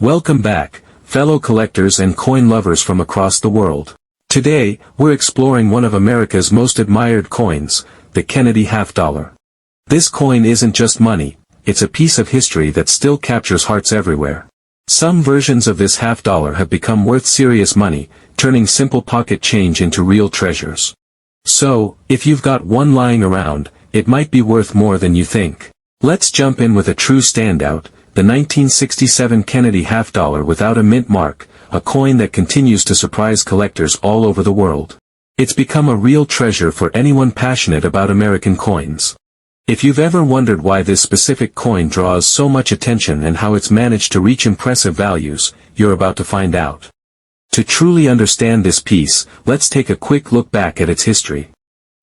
Welcome back, fellow collectors and coin lovers from across the world. Today, we're exploring one of America's most admired coins, the Kennedy half-dollar. This coin isn't just money, it's a piece of history that still captures hearts everywhere. Some versions of this half-dollar have become worth serious money, turning simple pocket change into real treasures. So, if you've got one lying around, it might be worth more than you think. Let's jump in with a true standout, the 1967 Kennedy half-dollar without a mint mark, a coin that continues to surprise collectors all over the world. It's become a real treasure for anyone passionate about American coins. If you've ever wondered why this specific coin draws so much attention and how it's managed to reach impressive values, you're about to find out. To truly understand this piece, let's take a quick look back at its history.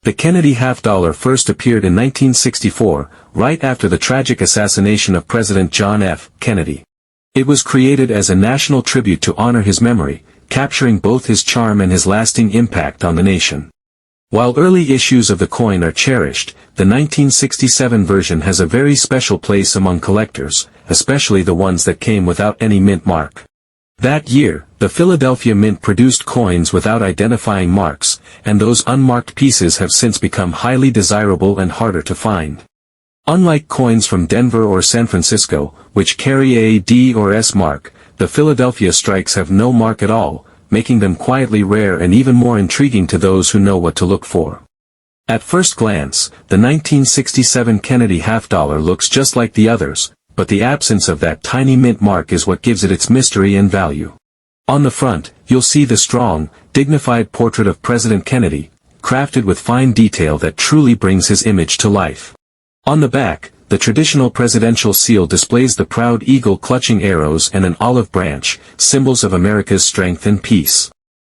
The Kennedy half-dollar first appeared in 1964, right after the tragic assassination of President John F. Kennedy. It was created as a national tribute to honor his memory, capturing both his charm and his lasting impact on the nation. While early issues of the coin are cherished, the 1967 version has a very special place among collectors, especially the ones that came without any mint mark. That year, the Philadelphia Mint produced coins without identifying marks, and those unmarked pieces have since become highly desirable and harder to find. Unlike coins from Denver or San Francisco, which carry a D or S mark, the Philadelphia strikes have no mark at all, making them quietly rare and even more intriguing to those who know what to look for. At first glance, the 1967 Kennedy half-dollar looks just like the others, but the absence of that tiny mint mark is what gives it its mystery and value. On the front, you'll see the strong, dignified portrait of President Kennedy, crafted with fine detail that truly brings his image to life. On the back, the traditional presidential seal displays the proud eagle clutching arrows and an olive branch, symbols of America's strength and peace.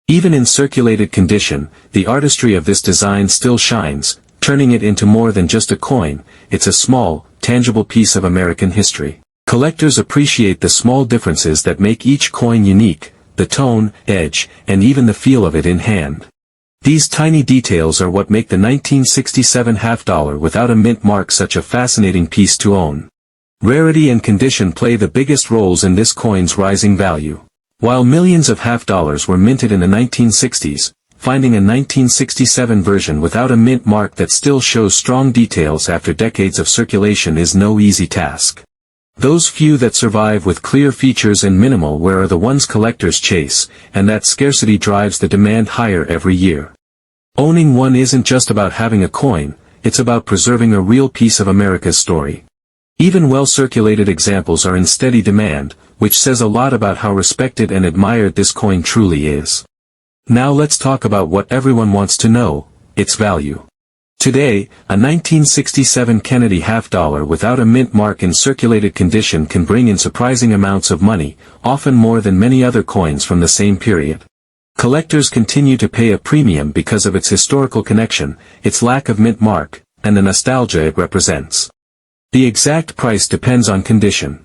Even in circulated condition, the artistry of this design still shines, turning it into more than just a coin. It's a small, tangible piece of American history. Collectors appreciate the small differences that make each coin unique, the tone, edge, and even the feel of it in hand. These tiny details are what make the 1967 half-dollar without a mint mark such a fascinating piece to own. Rarity and condition play the biggest roles in this coin's rising value. While millions of half-dollars were minted in the 1960s, finding a 1967 version without a mint mark that still shows strong details after decades of circulation is no easy task. Those few that survive with clear features and minimal wear are the ones collectors chase, and that scarcity drives the demand higher every year. Owning one isn't just about having a coin, it's about preserving a real piece of America's story. Even well-circulated examples are in steady demand, which says a lot about how respected and admired this coin truly is. Now let's talk about what everyone wants to know, its value. Today, a 1967 Kennedy half-dollar without a mint mark in circulated condition can bring in surprising amounts of money, often more than many other coins from the same period. Collectors continue to pay a premium because of its historical connection, its lack of mint mark, and the nostalgia it represents. The exact price depends on condition.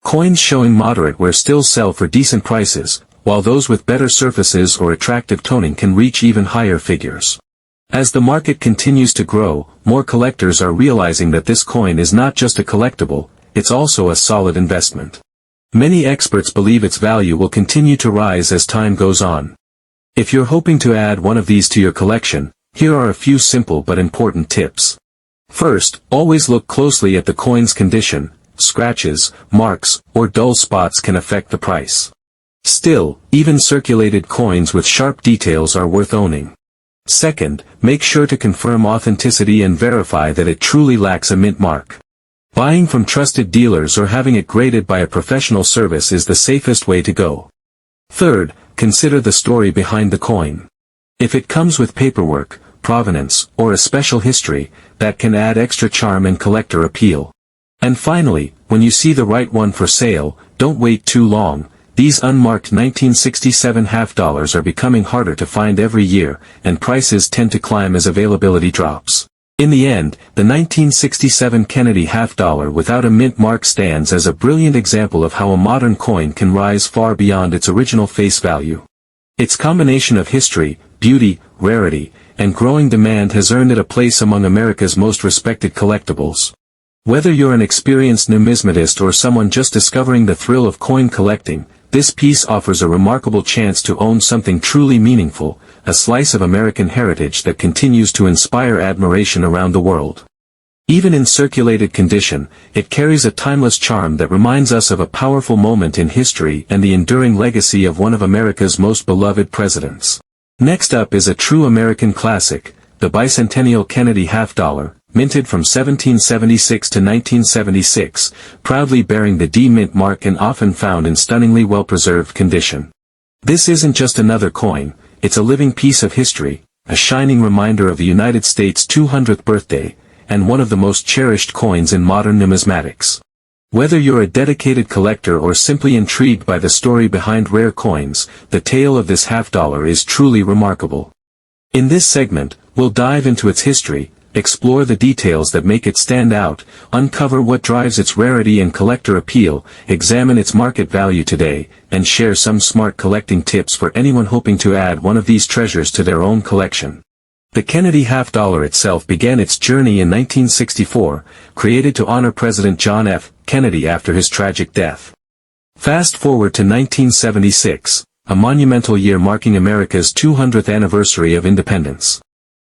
Coins showing moderate wear still sell for decent prices, while those with better surfaces or attractive toning can reach even higher figures. As the market continues to grow, more collectors are realizing that this coin is not just a collectible, it's also a solid investment. Many experts believe its value will continue to rise as time goes on. If you're hoping to add one of these to your collection, here are a few simple but important tips. First, always look closely at the coin's condition. Scratches, marks, or dull spots can affect the price. Still, even circulated coins with sharp details are worth owning. Second, make sure to confirm authenticity and verify that it truly lacks a mint mark. Buying from trusted dealers or having it graded by a professional service is the safest way to go. Third, consider the story behind the coin. If it comes with paperwork, provenance, or a special history, that can add extra charm and collector appeal. And finally, when you see the right one for sale, don't wait too long. These unmarked 1967 half-dollars are becoming harder to find every year, and prices tend to climb as availability drops. In the end, the 1967 Kennedy half-dollar without a mint mark stands as a brilliant example of how a modern coin can rise far beyond its original face value. Its combination of history, beauty, rarity, and growing demand has earned it a place among America's most respected collectibles. Whether you're an experienced numismatist or someone just discovering the thrill of coin collecting, this piece offers a remarkable chance to own something truly meaningful, a slice of American heritage that continues to inspire admiration around the world. Even in circulated condition, it carries a timeless charm that reminds us of a powerful moment in history and the enduring legacy of one of America's most beloved presidents. Next up is a true American classic, the Bicentennial Kennedy Half-Dollar, minted from 1776 to 1976, proudly bearing the D Mint mark and often found in stunningly well-preserved condition. This isn't just another coin, it's a living piece of history, a shining reminder of the United States' 200th birthday, and one of the most cherished coins in modern numismatics. Whether you're a dedicated collector or simply intrigued by the story behind rare coins, the tale of this half-dollar is truly remarkable. In this segment, we'll dive into its history, explore the details that make it stand out, uncover what drives its rarity and collector appeal, examine its market value today, and share some smart collecting tips for anyone hoping to add one of these treasures to their own collection. The Kennedy half-dollar itself began its journey in 1964, created to honor President John F. Kennedy after his tragic death. Fast forward to 1976, a monumental year marking America's 200th anniversary of independence.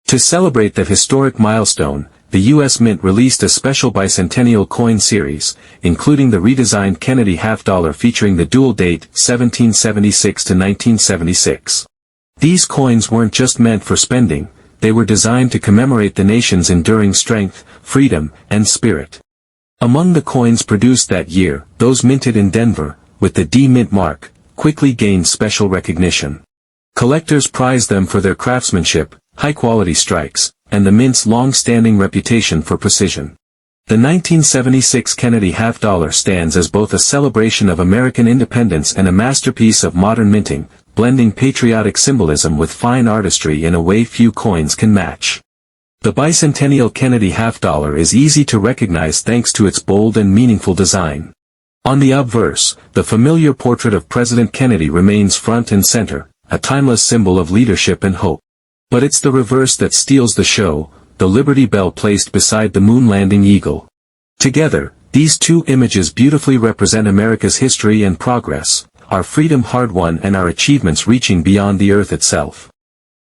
To celebrate that historic milestone, the U.S. Mint released a special bicentennial coin series, including the redesigned Kennedy half-dollar featuring the dual date 1776 to 1976. These coins weren't just meant for spending, they were designed to commemorate the nation's enduring strength, freedom, and spirit. Among the coins produced that year, those minted in Denver, with the D Mint mark, quickly gained special recognition. Collectors prized them for their craftsmanship, high-quality strikes, and the Mint's long-standing reputation for precision. The 1976 Kennedy half-dollar stands as both a celebration of American independence and a masterpiece of modern minting, blending patriotic symbolism with fine artistry in a way few coins can match. The Bicentennial Kennedy half-dollar is easy to recognize thanks to its bold and meaningful design. On the obverse, the familiar portrait of President Kennedy remains front and center, a timeless symbol of leadership and hope. But it's the reverse that steals the show, the Liberty Bell placed beside the moon landing eagle. Together, these two images beautifully represent America's history and progress, our freedom hard-won and our achievements reaching beyond the earth itself.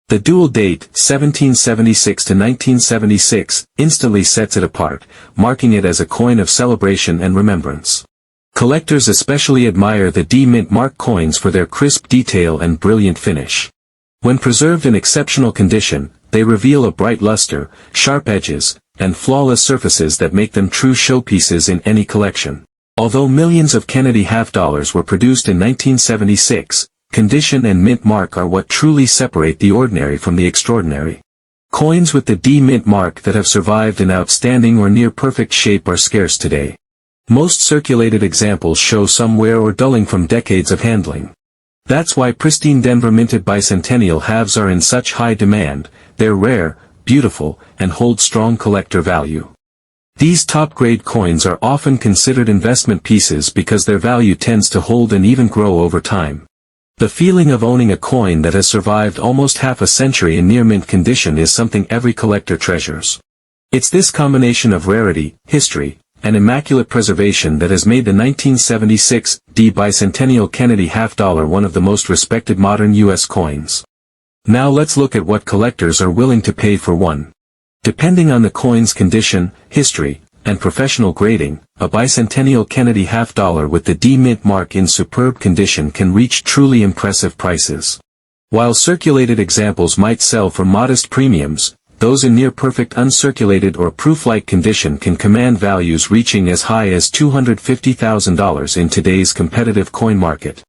The dual date, 1776 to 1976, instantly sets it apart, marking it as a coin of celebration and remembrance. Collectors especially admire the D Mint mark coins for their crisp detail and brilliant finish. When preserved in exceptional condition, they reveal a bright luster, sharp edges, and flawless surfaces that make them true showpieces in any collection. Although millions of Kennedy half-dollars were produced in 1976, condition and mint mark are what truly separate the ordinary from the extraordinary. Coins with the D Mint mark that have survived in outstanding or near-perfect shape are scarce today. Most circulated examples show some wear or dulling from decades of handling. That's why pristine Denver minted bicentennial halves are in such high demand. They're rare, beautiful, and hold strong collector value. These top-grade coins are often considered investment pieces because their value tends to hold and even grow over time. The feeling of owning a coin that has survived almost half a century in near-mint condition is something every collector treasures. It's this combination of rarity, history, and immaculate preservation that has made the 1976 D Bicentennial Kennedy half-dollar one of the most respected modern U.S. coins. Now let's look at what collectors are willing to pay for one. Depending on the coin's condition, history, and professional grading, a bicentennial Kennedy half-dollar with the D Mint mark in superb condition can reach truly impressive prices. While circulated examples might sell for modest premiums, those in near-perfect uncirculated or proof-like condition can command values reaching as high as $250,000 in today's competitive coin market.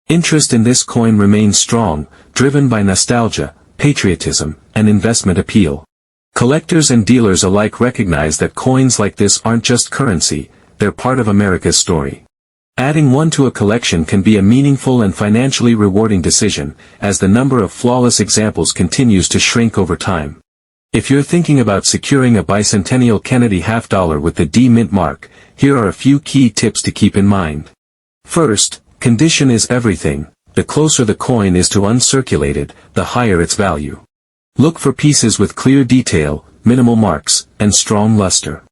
Interest in this coin remains strong, driven by nostalgia, patriotism, and investment appeal. Collectors and dealers alike recognize that coins like this aren't just currency, they're part of America's story. Adding one to a collection can be a meaningful and financially rewarding decision, as the number of flawless examples continues to shrink over time. If you're thinking about securing a bicentennial Kennedy half-dollar with the D Mint mark, here are a few key tips to keep in mind. First, condition is everything. The closer the coin is to uncirculated, the higher its value. Look for pieces with clear detail, minimal marks, and strong luster.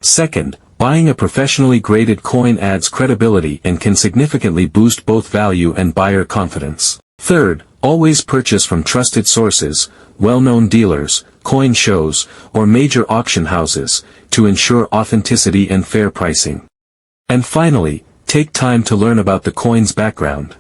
Second, Buying a professionally graded coin adds credibility and can significantly boost both value and buyer confidence. Third, always purchase from trusted sources, well-known dealers, coin shows, or major auction houses, to ensure authenticity and fair pricing. And finally, take time to learn about the coin's background.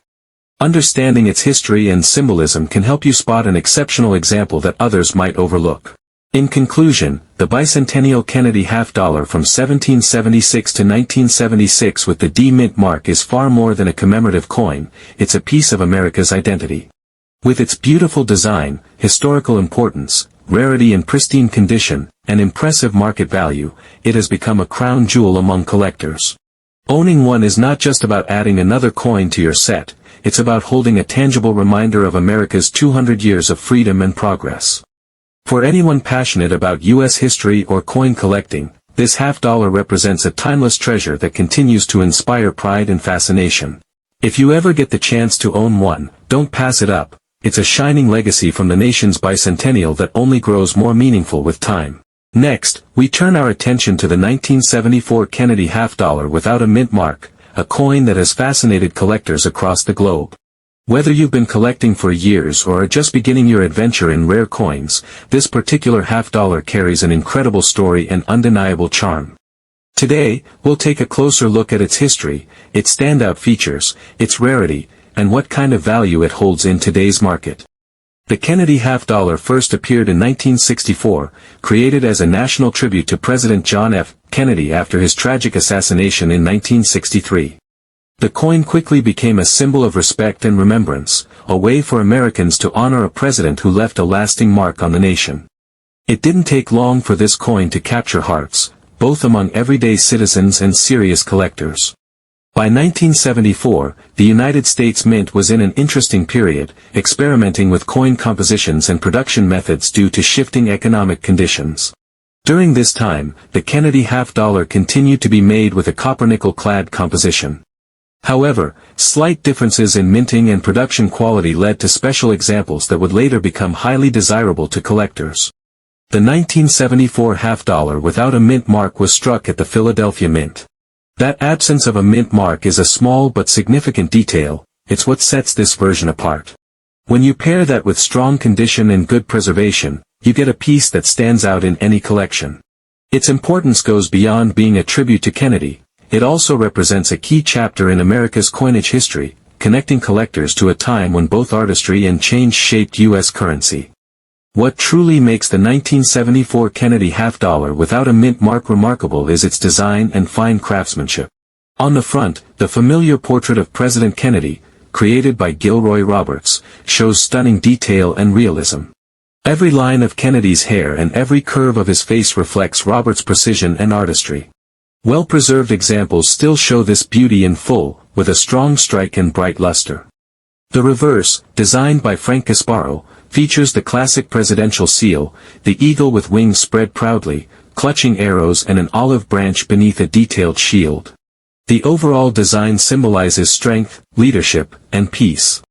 Understanding its history and symbolism can help you spot an exceptional example that others might overlook. In conclusion, the bicentennial Kennedy half-dollar from 1776 to 1976 with the D Mint mark is far more than a commemorative coin, it's a piece of America's identity. With its beautiful design, historical importance, rarity and pristine condition, and impressive market value, it has become a crown jewel among collectors. Owning one is not just about adding another coin to your set, it's about holding a tangible reminder of America's 200 years of freedom and progress. For anyone passionate about U.S. history or coin collecting, this half-dollar represents a timeless treasure that continues to inspire pride and fascination. If you ever get the chance to own one, don't pass it up. It's a shining legacy from the nation's bicentennial that only grows more meaningful with time. Next, we turn our attention to the 1974 Kennedy half-dollar without a mint mark, a coin that has fascinated collectors across the globe. Whether you've been collecting for years or are just beginning your adventure in rare coins, this particular half-dollar carries an incredible story and undeniable charm. Today, we'll take a closer look at its history, its standout features, its rarity, and what kind of value it holds in today's market. The Kennedy half-dollar first appeared in 1964, created as a national tribute to President John F. Kennedy after his tragic assassination in 1963. The coin quickly became a symbol of respect and remembrance, a way for Americans to honor a president who left a lasting mark on the nation. It didn't take long for this coin to capture hearts, both among everyday citizens and serious collectors. By 1974, the United States Mint was in an interesting period, experimenting with coin compositions and production methods due to shifting economic conditions. During this time, the Kennedy half-dollar continued to be made with a copper-nickel-clad composition. However, slight differences in minting and production quality led to special examples that would later become highly desirable to collectors. The 1974 half-dollar without a mint mark was struck at the Philadelphia Mint. That absence of a mint mark is a small but significant detail, it's what sets this version apart. When you pair that with strong condition and good preservation, you get a piece that stands out in any collection. Its importance goes beyond being a tribute to Kennedy. It also represents a key chapter in America's coinage history, connecting collectors to a time when both artistry and change shaped U.S. currency. What truly makes the 1974 Kennedy half-dollar without a mint mark remarkable is its design and fine craftsmanship. On the front, the familiar portrait of President Kennedy, created by Gilroy Roberts, shows stunning detail and realism. Every line of Kennedy's hair and every curve of his face reflects Roberts' precision and artistry. Well-preserved examples still show this beauty in full, with a strong strike and bright luster. The reverse, designed by Frank Casparo, features the classic presidential seal, the eagle with wings spread proudly, clutching arrows and an olive branch beneath a detailed shield. The overall design symbolizes strength, leadership, and peace.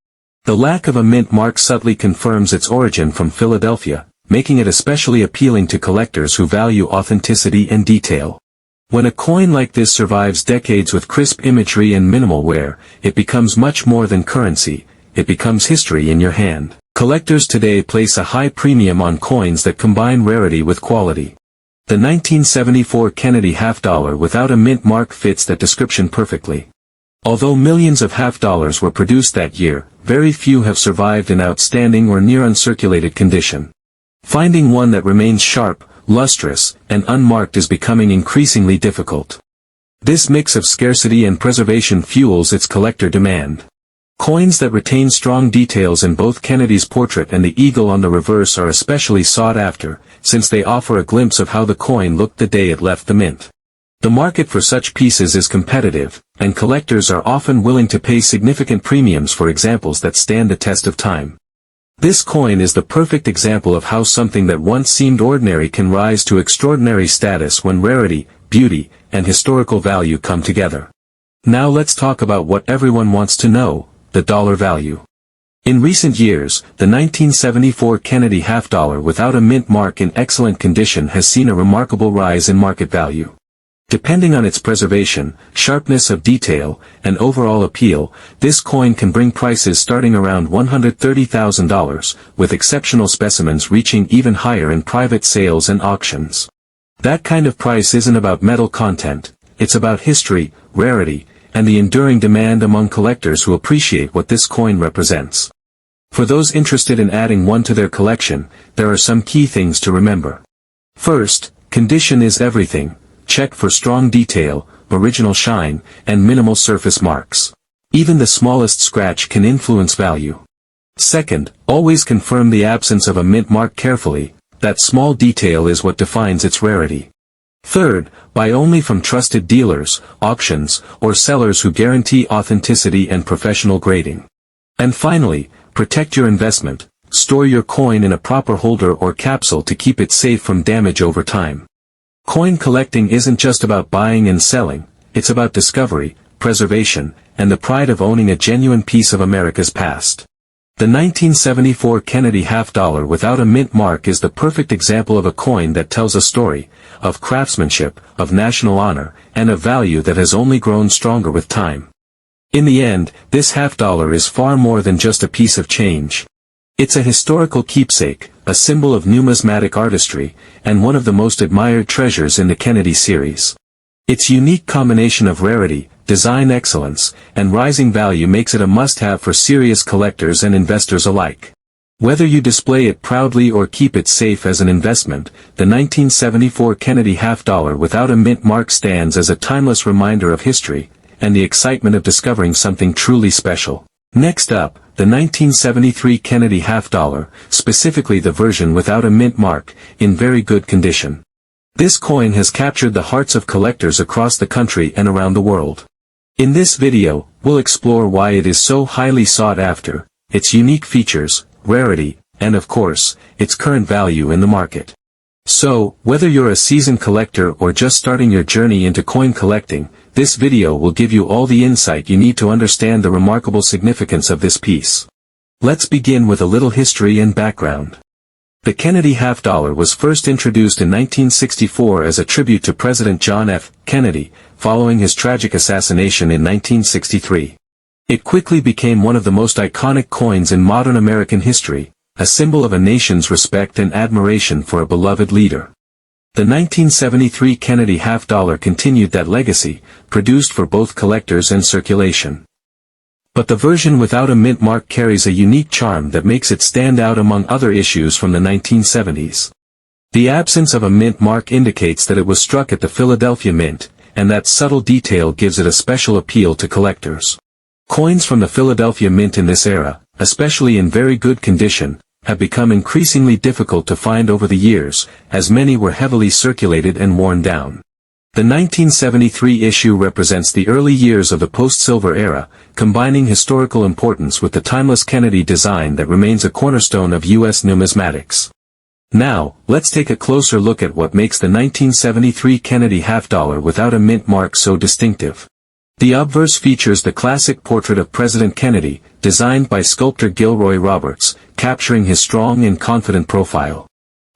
The lack of a mint mark subtly confirms its origin from Philadelphia, making it especially appealing to collectors who value authenticity and detail. When a coin like this survives decades with crisp imagery and minimal wear, it becomes much more than currency, it becomes history in your hand. Collectors today place a high premium on coins that combine rarity with quality. The 1974 Kennedy half-dollar without a mint mark fits that description perfectly. Although millions of half-dollars were produced that year, very few have survived in outstanding or near uncirculated condition. Finding one that remains sharp, lustrous, and unmarked is becoming increasingly difficult. This mix of scarcity and preservation fuels its collector demand. Coins that retain strong details in both Kennedy's portrait and the eagle on the reverse are especially sought after, since they offer a glimpse of how the coin looked the day it left the mint. The market for such pieces is competitive, and collectors are often willing to pay significant premiums for examples that stand the test of time. This coin is the perfect example of how something that once seemed ordinary can rise to extraordinary status when rarity, beauty, and historical value come together. Now let's talk about what everyone wants to know, the dollar value. In recent years, the 1974 Kennedy half-dollar without a mint mark in excellent condition has seen a remarkable rise in market value. Depending on its preservation, sharpness of detail, and overall appeal, this coin can bring prices starting around $130,000, with exceptional specimens reaching even higher in private sales and auctions. That kind of price isn't about metal content, it's about history, rarity, and the enduring demand among collectors who appreciate what this coin represents. For those interested in adding one to their collection, there are some key things to remember. First, condition is everything. Check for strong detail, original shine, and minimal surface marks. Even the smallest scratch can influence value. Second, always confirm the absence of a mint mark carefully. That small detail is what defines its rarity. Third, buy only from trusted dealers, auctions, or sellers who guarantee authenticity and professional grading. And finally, protect your investment. Store your coin in a proper holder or capsule to keep it safe from damage over time. Coin collecting isn't just about buying and selling, it's about discovery, preservation, and the pride of owning a genuine piece of America's past. The 1974 Kennedy half-dollar without a mint mark is the perfect example of a coin that tells a story, of craftsmanship, of national honor, and of value that has only grown stronger with time. In the end, this half-dollar is far more than just a piece of change. It's a historical keepsake, a symbol of numismatic artistry, and one of the most admired treasures in the Kennedy series. Its unique combination of rarity, design excellence, and rising value makes it a must-have for serious collectors and investors alike. Whether you display it proudly or keep it safe as an investment, the 1974 Kennedy half-dollar without a mint mark stands as a timeless reminder of history, and the excitement of discovering something truly special. Next up, the 1973 Kennedy half-dollar, specifically the version without a mint mark, in very good condition. This coin has captured the hearts of collectors across the country and around the world. In this video, we'll explore why it is so highly sought after, its unique features, rarity, and of course, its current value in the market. So, whether you're a seasoned collector or just starting your journey into coin collecting, this video will give you all the insight you need to understand the remarkable significance of this piece. Let's begin with a little history and background. The Kennedy half-dollar was first introduced in 1964 as a tribute to President John F. Kennedy, following his tragic assassination in 1963. It quickly became one of the most iconic coins in modern American history, a symbol of a nation's respect and admiration for a beloved leader. The 1973 Kennedy half-dollar continued that legacy, produced for both collectors and circulation. But the version without a mint mark carries a unique charm that makes it stand out among other issues from the 1970s. The absence of a mint mark indicates that it was struck at the Philadelphia Mint, and that subtle detail gives it a special appeal to collectors. Coins from the Philadelphia Mint in this era, especially in very good condition, have become increasingly difficult to find over the years, as many were heavily circulated and worn down. The 1973 issue represents the early years of the post-silver era, combining historical importance with the timeless Kennedy design that remains a cornerstone of U.S. numismatics. Now, let's take a closer look at what makes the 1973 Kennedy half-dollar without a mint mark so distinctive. The obverse features the classic portrait of President Kennedy, designed by sculptor Gilroy Roberts, capturing his strong and confident profile.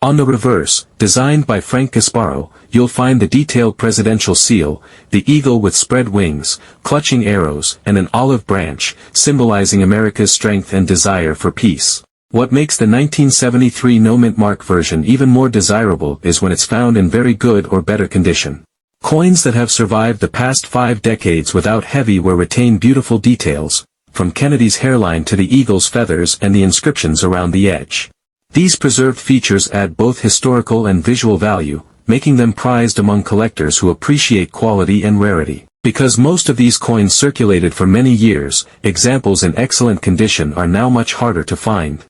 On the reverse, designed by Frank Gasparo, you'll find the detailed presidential seal, the eagle with spread wings, clutching arrows, and an olive branch, symbolizing America's strength and desire for peace. What makes the 1973 no-mint mark version even more desirable is when it's found in very good or better condition. Coins that have survived the past 5 decades without heavy wear retain beautiful details, from Kennedy's hairline to the eagle's feathers and the inscriptions around the edge. These preserved features add both historical and visual value, making them prized among collectors who appreciate quality and rarity. Because most of these coins circulated for many years, examples in excellent condition are now much harder to find.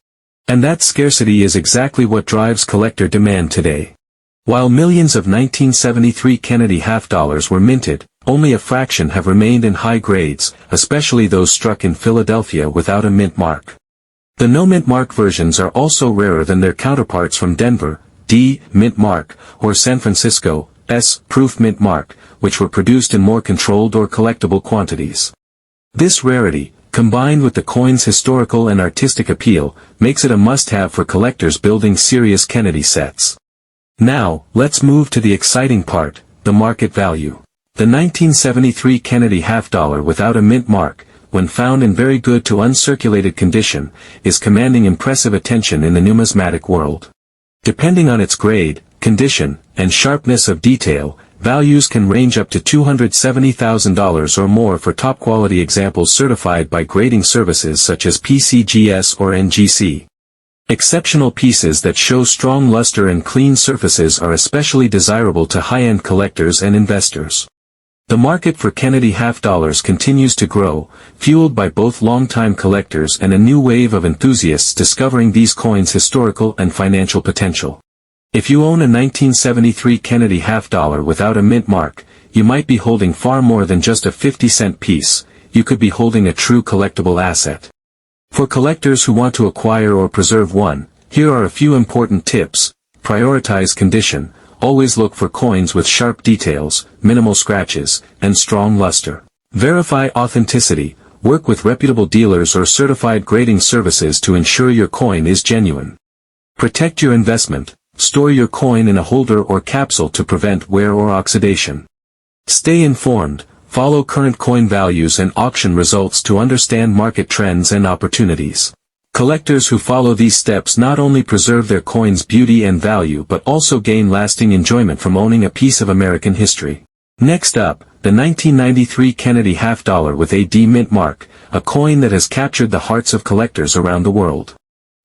And that scarcity is exactly what drives collector demand today. While millions of 1973 Kennedy half-dollars were minted, only a fraction have remained in high grades, especially those struck in Philadelphia without a mint mark. The no-mint mark versions are also rarer than their counterparts from Denver, D. mint mark, or San Francisco, S. proof mint mark, which were produced in more controlled or collectible quantities. This rarity, combined with the coin's historical and artistic appeal, makes it a must-have for collectors building serious Kennedy sets. Now, let's move to the exciting part, The market value. The 1973 Kennedy half-dollar without a mint mark, when found in very good to uncirculated condition, is commanding impressive attention in the numismatic world. Depending on its grade, condition, and sharpness of detail, values can range up to $270,000 or more for top-quality examples certified by grading services such as PCGS or NGC. Exceptional pieces that show strong luster and clean surfaces are especially desirable to high-end collectors and investors. The market for Kennedy half-dollars continues to grow, fueled by both long-time collectors and a new wave of enthusiasts discovering these coins' historical and financial potential. If you own a 1973 Kennedy half-dollar without a mint mark, you might be holding far more than just a 50-cent piece. You could be holding a true collectible asset. For collectors who want to acquire or preserve one, here are a few important tips. Prioritize condition. Always look for coins with sharp details, minimal scratches, and strong luster. Verify authenticity. Work with reputable dealers or certified grading services to ensure your coin is genuine. Protect your investment. Store your coin in a holder or capsule to prevent wear or oxidation. Stay informed. Follow current coin values and auction results to understand market trends and opportunities. Collectors who follow these steps not only preserve their coin's beauty and value but also gain lasting enjoyment from owning a piece of American history. Next up, the 1993 Kennedy half-dollar with a D mint mark, a coin that has captured the hearts of collectors around the world.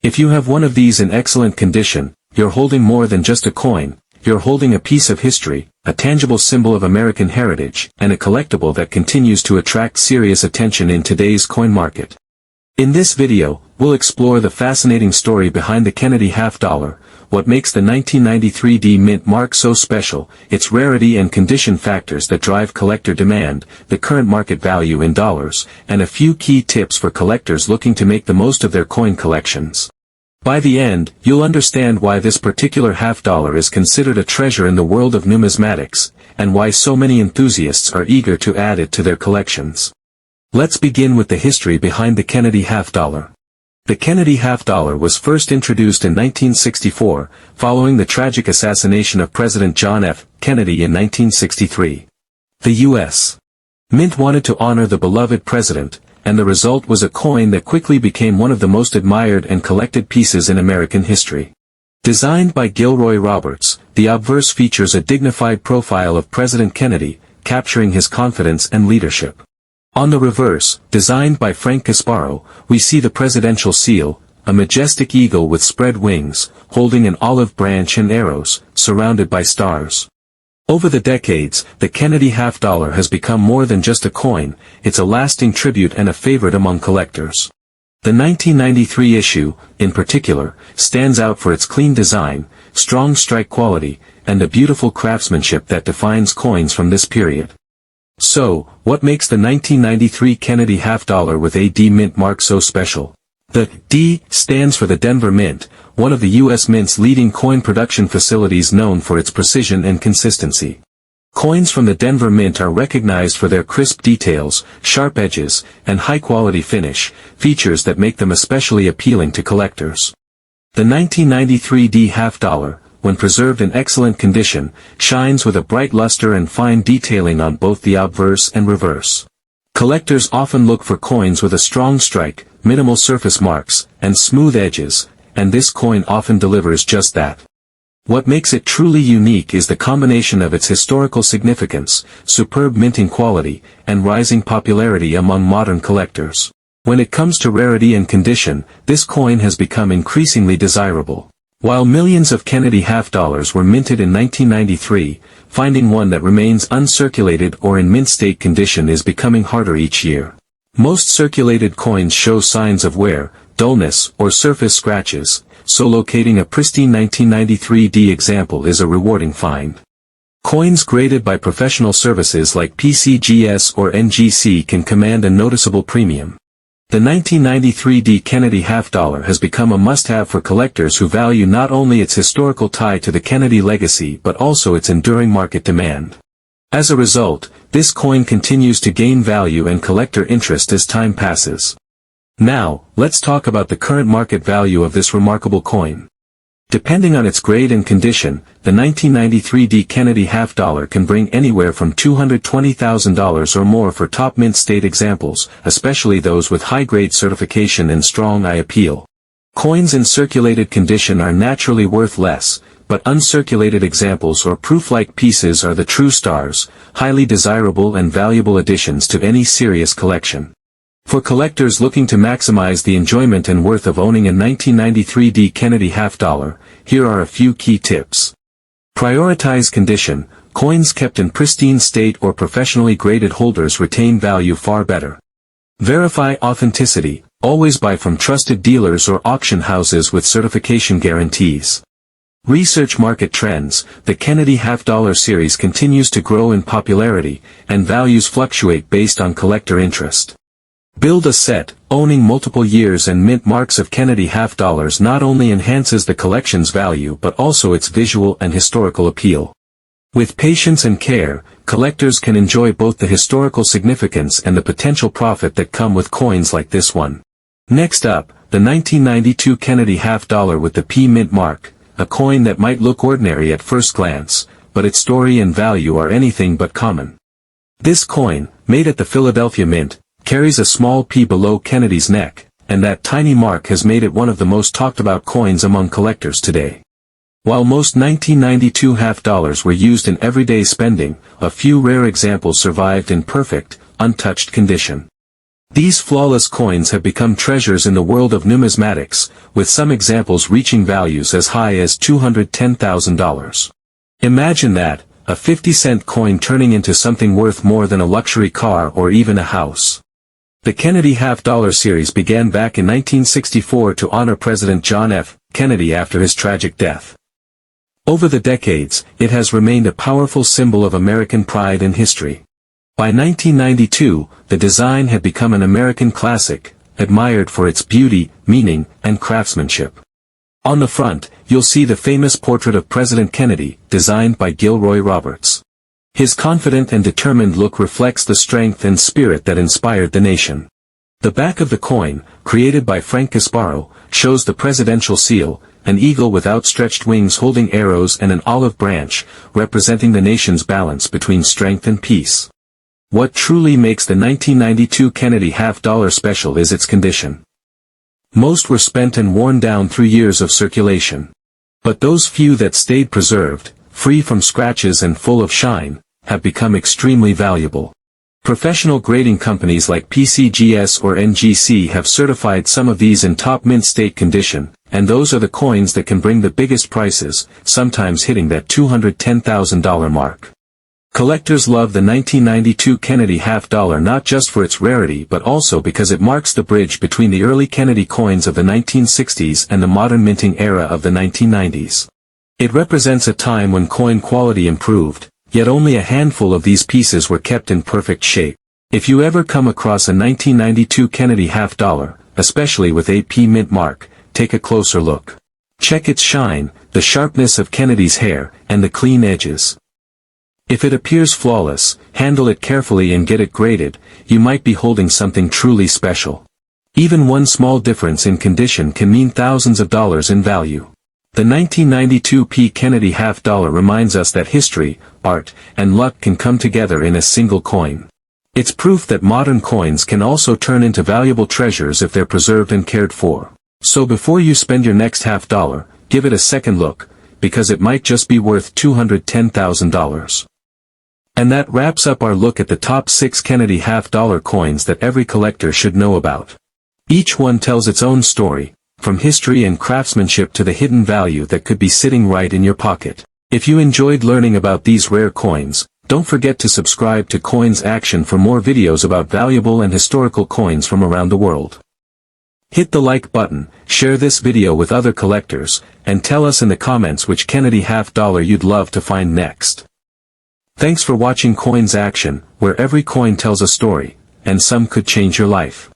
If you have one of these in excellent condition, you're holding more than just a coin, you're holding a piece of history, a tangible symbol of American heritage, and a collectible that continues to attract serious attention in today's coin market. In this video, we'll explore the fascinating story behind the Kennedy half-dollar, what makes the 1993 D mint mark so special, its rarity and condition factors that drive collector demand, the current market value in dollars, and a few key tips for collectors looking to make the most of their coin collections. By the end, you'll understand why this particular half-dollar is considered a treasure in the world of numismatics, and why so many enthusiasts are eager to add it to their collections. Let's begin with the history behind the Kennedy half-dollar. The Kennedy half-dollar was first introduced in 1964, following the tragic assassination of President John F. Kennedy in 1963. The U.S. Mint wanted to honor the beloved president, and the result was a coin that quickly became one of the most admired and collected pieces in American history. Designed by Gilroy Roberts, the obverse features a dignified profile of President Kennedy, capturing his confidence and leadership. On the reverse, designed by Frank Casparo, we see the presidential seal, a majestic eagle with spread wings, holding an olive branch and arrows, surrounded by stars. Over the decades, the Kennedy half-dollar has become more than just a coin, it's a lasting tribute and a favorite among collectors. The 1993 issue, in particular, stands out for its clean design, strong strike quality, and the beautiful craftsmanship that defines coins from this period. So, what makes the 1993 Kennedy half-dollar with a D mint mark so special? The D stands for the Denver Mint, one of the U.S. Mint's leading coin production facilities known for its precision and consistency. Coins from the Denver Mint are recognized for their crisp details, sharp edges, and high-quality finish, features that make them especially appealing to collectors. The 1993 D half-dollar, when preserved in excellent condition, shines with a bright luster and fine detailing on both the obverse and reverse. Collectors often look for coins with a strong strike, minimal surface marks, and smooth edges, and this coin often delivers just that. What makes it truly unique is the combination of its historical significance, superb minting quality, and rising popularity among modern collectors. When it comes to rarity and condition, this coin has become increasingly desirable. While millions of Kennedy half-dollars were minted in 1993, finding one that remains uncirculated or in mint state condition is becoming harder each year. Most circulated coins show signs of wear, dullness, or surface scratches, so locating a pristine 1993 D example is a rewarding find. Coins graded by professional services like PCGS or NGC can command a noticeable premium. The 1993 D Kennedy half-dollar has become a must-have for collectors who value not only its historical tie to the Kennedy legacy but also its enduring market demand. As a result, this coin continues to gain value and collector interest as time passes. Now, let's talk about the current market value of this remarkable coin. Depending on its grade and condition, the 1993 D. Kennedy half dollar can bring anywhere from $220,000 or more for top mint state examples, especially those with high-grade certification and strong eye appeal. Coins in circulated condition are naturally worth less, but uncirculated examples or proof-like pieces are the true stars, highly desirable and valuable additions to any serious collection. For collectors looking to maximize the enjoyment and worth of owning a 1993 D. Kennedy half dollar, here are a few key tips. Prioritize condition. Coins kept in pristine state or professionally graded holders retain value far better. Verify authenticity. Always buy from trusted dealers or auction houses with certification guarantees. Research market trends. The Kennedy half dollar series continues to grow in popularity, and values fluctuate based on collector interest. Build a set. Owning multiple years and mint marks of Kennedy half dollars not only enhances the collection's value but also its visual and historical appeal. With patience and care, collectors can enjoy both the historical significance and the potential profit that come with coins like this one. Next up, the 1992 Kennedy half dollar with the P mint mark, a coin that might look ordinary at first glance, but its story and value are anything but common. This coin, made at the Philadelphia Mint, carries a small P below Kennedy's neck, and that tiny mark has made it one of the most talked about coins among collectors today. While most 1992 half dollars were used in everyday spending, a few rare examples survived in perfect, untouched condition. These flawless coins have become treasures in the world of numismatics, with some examples reaching values as high as $210,000. Imagine that, a 50-cent coin turning into something worth more than a luxury car or even a house. The Kennedy half dollar series began back in 1964 to honor President John F. Kennedy after his tragic death. Over the decades, it has remained a powerful symbol of American pride and history. By 1992, the design had become an American classic, admired for its beauty, meaning, and craftsmanship. On the front, you'll see the famous portrait of President Kennedy, designed by Gilroy Roberts. His confident and determined look reflects the strength and spirit that inspired the nation. The back of the coin, created by Frank Gasparo, shows the presidential seal, an eagle with outstretched wings holding arrows and an olive branch, representing the nation's balance between strength and peace. What truly makes the 1992 Kennedy half dollar special is its condition. Most were spent and worn down through years of circulation. But those few that stayed preserved, free from scratches and full of shine, have become extremely valuable. Professional grading companies like PCGS or NGC have certified some of these in top mint state condition, and those are the coins that can bring the biggest prices, sometimes hitting that $210,000 mark. Collectors love the 1992 Kennedy half dollar not just for its rarity but also because it marks the bridge between the early Kennedy coins of the 1960s and the modern minting era of the 1990s. It represents a time when coin quality improved, yet only a handful of these pieces were kept in perfect shape. If you ever come across a 1992 Kennedy half dollar, especially with a P mint mark, take a closer look. Check its shine, the sharpness of Kennedy's hair, and the clean edges. If it appears flawless, handle it carefully and get it graded, you might be holding something truly special. Even one small difference in condition can mean thousands of dollars in value. The 1992 P. Kennedy half dollar reminds us that history, art, and luck can come together in a single coin. It's proof that modern coins can also turn into valuable treasures if they're preserved and cared for. So before you spend your next half dollar, give it a second look, because it might just be worth $210,000. And that wraps up our look at the top 6 Kennedy half dollar coins that every collector should know about. Each one tells its own story, from history and craftsmanship to the hidden value that could be sitting right in your pocket. If you enjoyed learning about these rare coins, don't forget to subscribe to Coins Action for more videos about valuable and historical coins from around the world. Hit the like button, share this video with other collectors, and tell us in the comments which Kennedy half dollar you'd love to find next. Thanks for watching Coins Action, where every coin tells a story, and some could change your life.